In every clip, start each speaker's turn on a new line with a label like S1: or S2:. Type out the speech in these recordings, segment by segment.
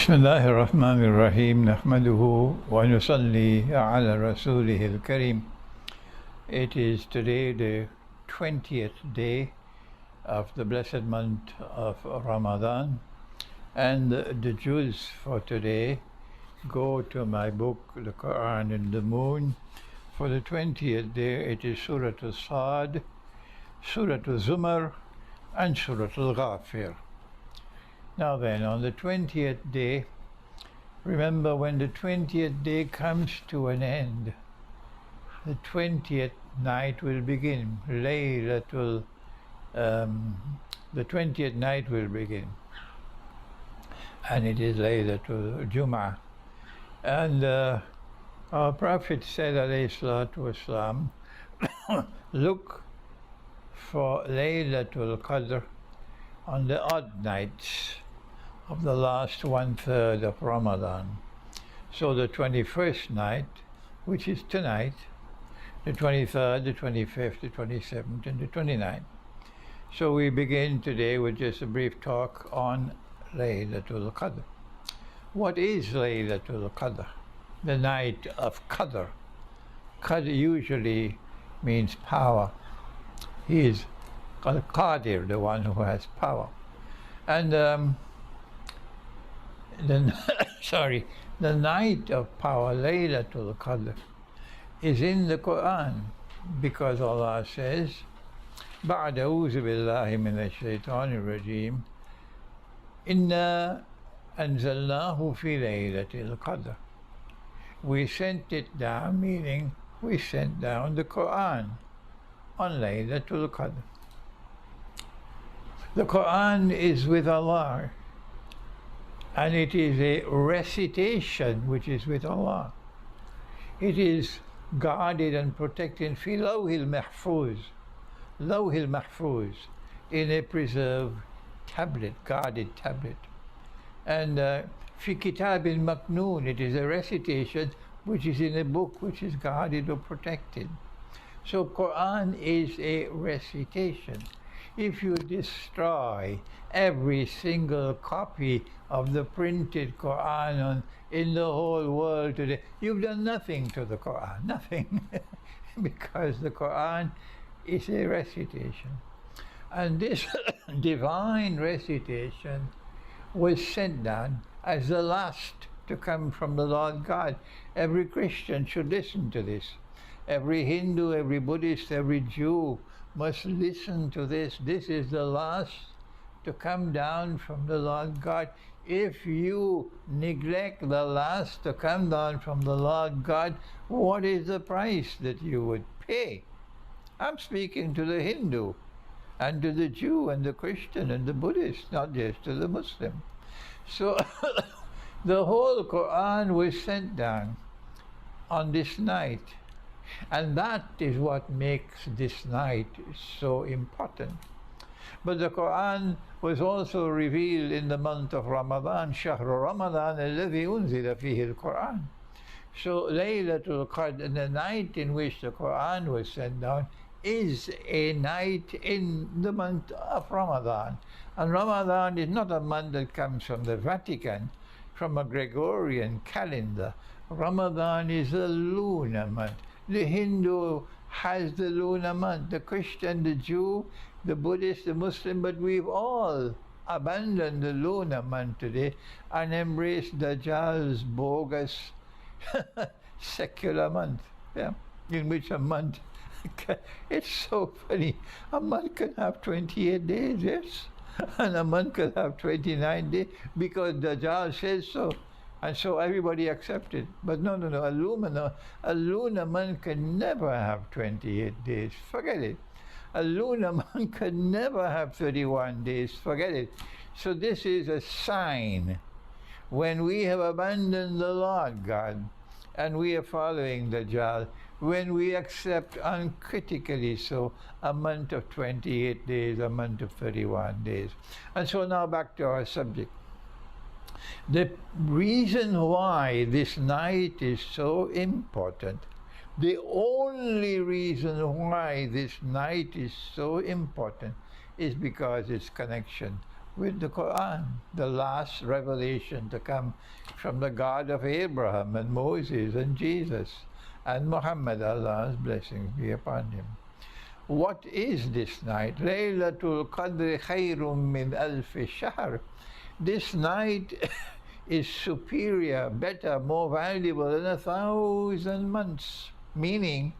S1: بسم الله الرحمن الرحيم نحمده ونصلي على رسوله الكريم. It is today the 20th day of the blessed month of Ramadan, and the juz for today go to my book, The Quran and the Moon. For the 20th day it is Surah Al-Sad, Surah Al-Zumar and Surah Al-Ghafir. Now then, on the 20th day, remember when the 20th day comes to an end, the 20th night will begin. Lailatul, the 20th night will begin. And it is Lailatul Jum'ah. And our Prophet said, alayhi salatu wasalam, look for Lailatul Qadr on the odd nights of the last 1/3 of Ramadan. So the 21st night, which is tonight, the 23rd, the 25th, the 27th, and the 29th. So we begin today with just a brief talk on Lailatul Qadr. What is Lailatul Qadr? The night of Qadr. Qadr usually means power. He is Qadr, the one who has power. And the night of power, Lailatul Qadr, is in the Quran, because Allah says, بعد أعوذ بالله من الشيطان الرجيم إنا أنزلناه في ليلة القدر. We sent it down, meaning we sent down the Quran on Lailatul Qadr. The Quran is with Allah, and it is a recitation which is with Allah. It is guarded and protected fi lawhil mahfuz, in a preserved tablet, guarded tablet. And fi kitabin maknoon, it is a recitation which is in a book which is guarded or protected. So Quran is a recitation. If you destroy every single copy of the printed Quran in the whole world today, you've done nothing to the Quran, nothing, because the Quran is a recitation. And this divine recitation was sent down as the last to come from the Lord God. Every Christian should listen to this. Every Hindu, every Buddhist, every Jew must listen to this. This is the last to come down from the Lord God. If you neglect the last to come down from the Lord God, what is the price that you would pay? I'm speaking to the Hindu and to the Jew and the Christian and the Buddhist, not just to the Muslim. So the whole Quran was sent down on this night. And that is what makes this night so important. But the Quran was also revealed in the month of Ramadan, شهر رمضان الذي أنزل فيه القرآن. So Laylatul Qadr, the night in which the Quran was sent down, is a night in the month of Ramadan. And Ramadan is not a month that comes from the Vatican, from a Gregorian calendar. Ramadan is a lunar month. The Hindu has the lunar month, the Christian, the Jew, the Buddhist, the Muslim, but we've all abandoned the lunar month today and embraced Dajjal's bogus secular month, in which a month, it's so funny, a month can have 28 days, yes, and a month can have 29 days, because Dajjal says so. And so everybody accepted. But no, a lunar month can never have 28 days. Forget it. A lunar month can never have 31 days. Forget it. So this is a sign when we have abandoned the Lord God and we are following the Dajjal, when we accept uncritically so a month of 28 days, a month of 31 days. And so now back to our subject. The reason why this night is so important, the only reason why this night is so important, is because its connection with the Quran, the last revelation to come from the God of Abraham and Moses and Jesus and Muhammad, Allah's blessings be upon him. What is this night? Lailatul Qadr khayrum min alf shahr. This night is superior, better, more valuable than 1,000 months. Meaning,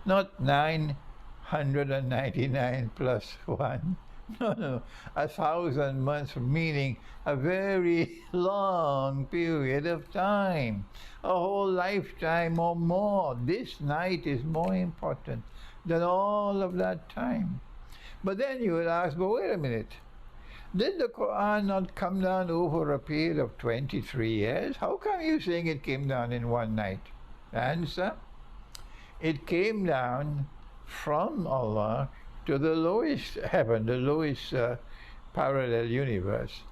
S1: not 999 plus 1. No, 1,000 months, meaning a very long period of time, a whole lifetime or more. This night is more important than all of that time. But then you would ask, but wait a minute, did the Quran not come down over a period of 23 years? How come you saying it came down in one night? Answer, it came down from Allah to the lowest heaven, the lowest parallel universe,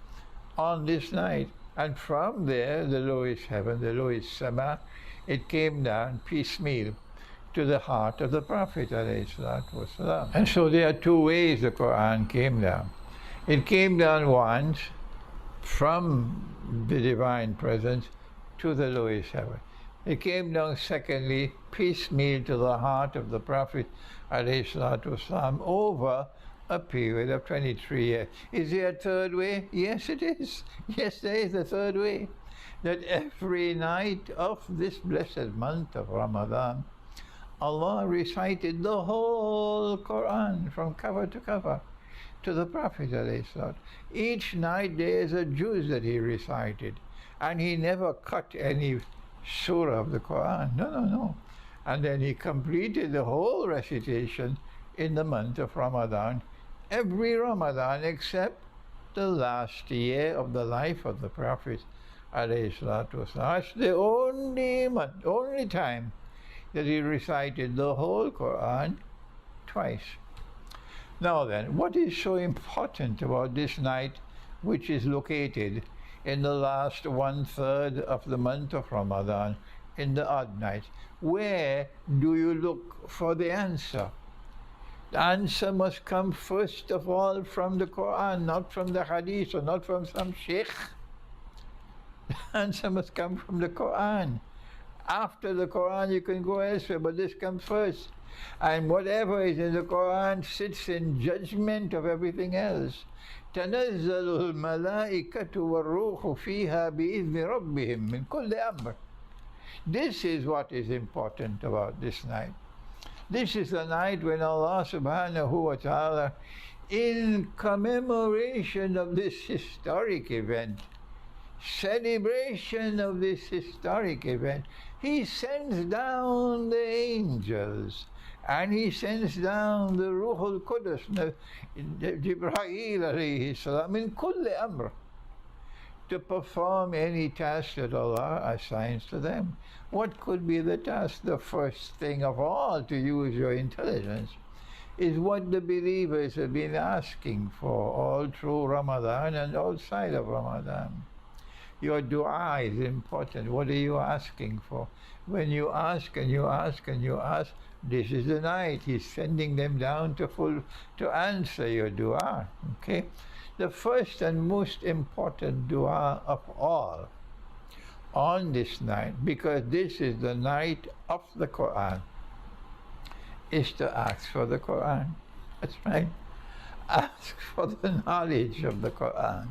S1: on this night. And from there, the lowest heaven, the lowest sama, it came down piecemeal to the heart of the Prophet ﷺ. And so there are two ways the Quran came down. It came down once from the divine presence to the lowest heaven. It came down secondly, piecemeal to the heart of the Prophet ﷺ over a period of 23 years. Is there a third way? Yes, it is. Yes, there is a third way. That every night of this blessed month of Ramadan, Allah recited the whole Quran from cover to cover to the Prophet ﷺ. Each night there is a juz that he recited, and he never cut any surah of the Quran. No. And then he completed the whole recitation in the month of Ramadan, every Ramadan except the last year of the life of the Prophet ﷺ. That's the only time that he recited the whole Quran twice. Now then, what is so important about this night, which is located in the last 1/3 of the month of Ramadan, in the odd night? Where do you look for the answer? The answer must come first of all from the Quran, not from the Hadith or not from some sheikh. The answer must come from the Quran. After the Quran you can go elsewhere, but this comes first. And whatever is in the Quran sits in judgment of everything else. تَنَزَّلُ الْمَلَائِكَةُ وَالرُّوحُ فِيهَا بِإِذْنِ رَبِّهِمْ مِنْ كُلِّ أَمْرٍ. This is what is important about this night. This is the night when Allah subhanahu wa ta'ala, in commemoration of this historic event, celebration of this historic event, He sends down the angels, and He sends down the Ruhul Qudus, Jibreel alayhi salam, min kulli amr, to perform any task that Allah assigns to them. What could be the task? The first thing of all, to use your intelligence, is what the believers have been asking for all through Ramadan and outside of Ramadan. Your dua is important. What are you asking for? When you ask and you ask and you ask, this is the night. He's sending them down to answer your dua. Okay? The first and most important dua of all on this night, because this is the night of the Quran, is to ask for the Quran. That's right. Ask for the knowledge of the Quran.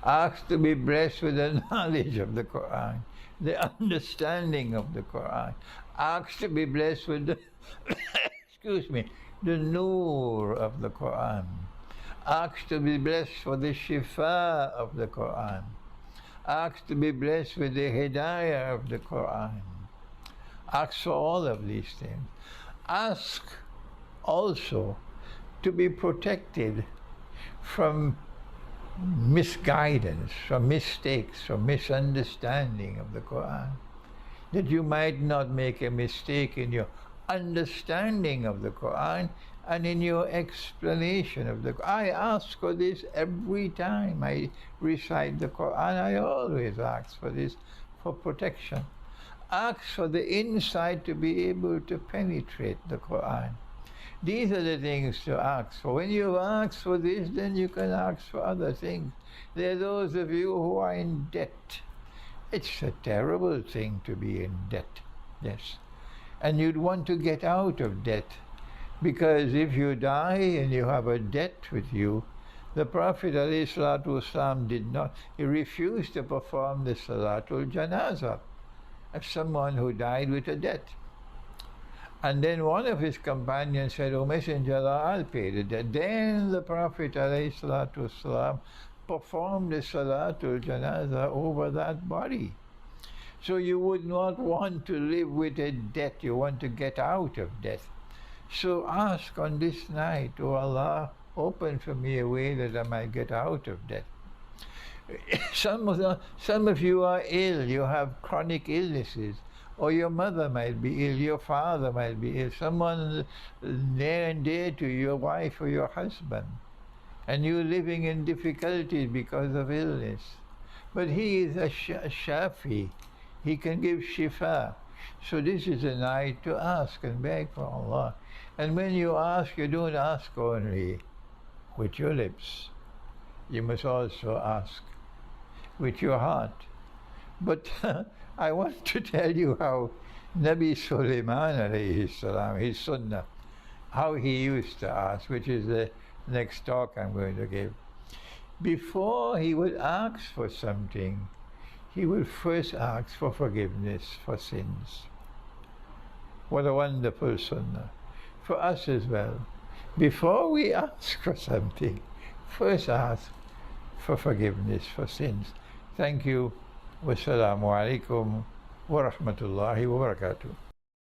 S1: Ask to be blessed with the knowledge of the Quran, the understanding of the Quran. Ask to be blessed with the, the nur of the Quran. Ask to be blessed for the shifa of the Quran. Ask to be blessed with the hidayah of the Quran. Ask for all of these things. Ask also to be protected from misguidance, from mistakes, from misunderstanding of the Quran. That you might not make a mistake in your understanding of the Quran and in your explanation of the Quran. I ask for this every time I recite the Quran. I always ask for this, for protection. Ask for the insight to be able to penetrate the Quran. These are the things to ask for. When you ask for this, then you can ask for other things. There are those of you who are in debt. It's a terrible thing to be in debt, yes. And you'd want to get out of debt, because if you die and you have a debt with you, the Prophet ﷺ did not, he refused to perform the Salatul Janazah of someone who died with a debt. And then one of his companions said, "O Messenger of Allah, I'll pay the debt." Then the Prophet ﷺ performed the Salatul Janazah over that body. So you would not want to live with a debt, you want to get out of debt. So ask on this night, "O Allah, open for me a way that I might get out of debt." Some of you are ill, you have chronic illnesses, or your mother might be ill, your father might be ill, someone near and dear to you, your wife or your husband, and you're living in difficulties because of illness. But he is a shafi, he can give shifa. So this is a night to ask and beg for Allah. And when you ask, you don't ask only with your lips. You must also ask with your heart. But I want to tell you how Nabi Sulaiman alayhi salam, his sunnah, how he used to ask, which is the next talk I'm going to give. Before he would ask for something, he would first ask for forgiveness for sins. What a wonderful sunnah. For us as well. Before we ask for something, first ask for forgiveness for sins. Thank you. Wassalamu alaikum wa rahmatullahi wa barakatuh.